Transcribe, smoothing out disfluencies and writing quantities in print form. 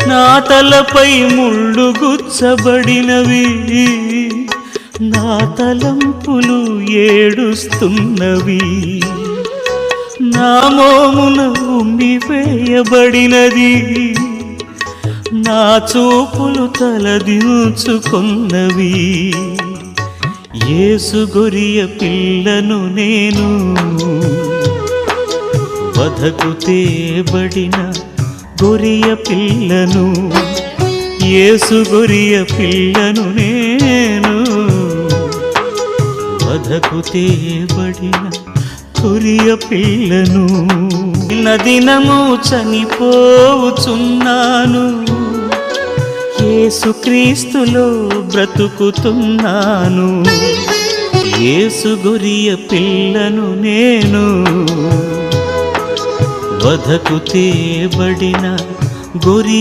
నా తలపై ముళ్ళు గుచ్చబడినవి, నా తలంపులు ఏడుస్తున్నవి, నా మోమున ఉమ్మివేయబడినది, నా చూపులు తలదించుకున్నవి. యేసు గొరియ పిల్లను నేను, వధకు తేబడిన గొరియ పిల్లను. యేసు గొరియ పిల్లను నేను, వధకు తేబడిన గొరియ పిల్లను. దినము చనిపోవుచున్నాను, యేసుక్రీస్తులో బ్రతుకుతున్నాను. యేసు గొరియ పిల్లను నేను, వధకు తేబడిన గొరి